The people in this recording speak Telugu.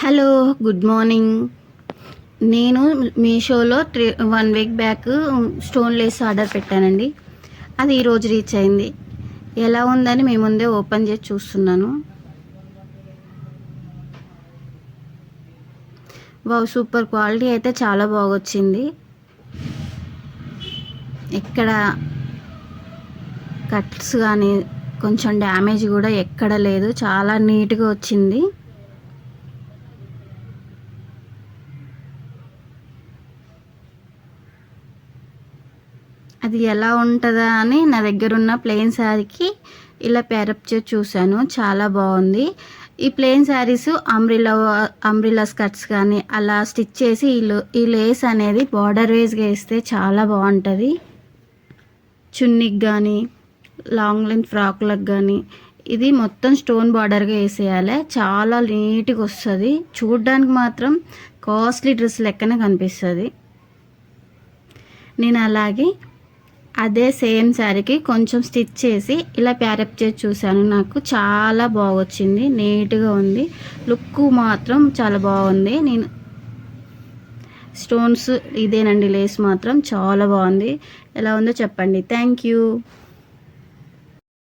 Hello, good morning. నేను మీషోలో 1 week back stone Lay's order పెట్టానండి. అది ఈరోజు రీచ్ అయింది. ఎలా ఉందని మీ ముందే ఓపెన్ చేసి చూస్తున్నాను. వావ్, సూపర్ క్వాలిటీ అయితే చాలా బాగొచ్చింది. ఎక్కడ కట్స్ కానీ కొంచెం డ్యామేజ్ కూడా ఎక్కడ లేదు, చాలా నీట్గా వచ్చింది. అది ఎలా ఉంటుందా అని నా దగ్గర ఉన్న ప్లెయిన్ శారీకి ఇలా పేరప్ చేసి చూశాను. చాలా బాగుంది. ఈ ప్లెయిన్ శారీస్ అంబ్రిల్లా స్కర్ట్స్ కానీ అలా స్టిచ్ చేసి ఈ లేస్ అనేది బార్డర్ వేస్గా వేస్తే చాలా బాగుంటుంది. చున్నీకి కానీ లాంగ్ లెంత్ ఫ్రాక్లకు కానీ ఇది మొత్తం స్టోన్ బార్డర్గా వేసేయాలి. చాలా నీట్గా వస్తుంది. చూడ్డానికి మాత్రం కాస్ట్లీ డ్రెస్ లెక్కనే కనిపిస్తుంది. నేను అలాగే అదే సేమ్ శారీకి కొంచెం స్టిచ్ చేసి ఇలా ప్యారప్ చేసి చూశాను. నాకు చాలా బాగొచ్చింది, నీట్గా ఉంది. లుక్ మాత్రం చాలా బాగుంది. నేను స్టోన్స్ ఇదేనండి, లేస్ మాత్రం చాలా బాగుంది. ఎలా ఉందో చెప్పండి. Thank you.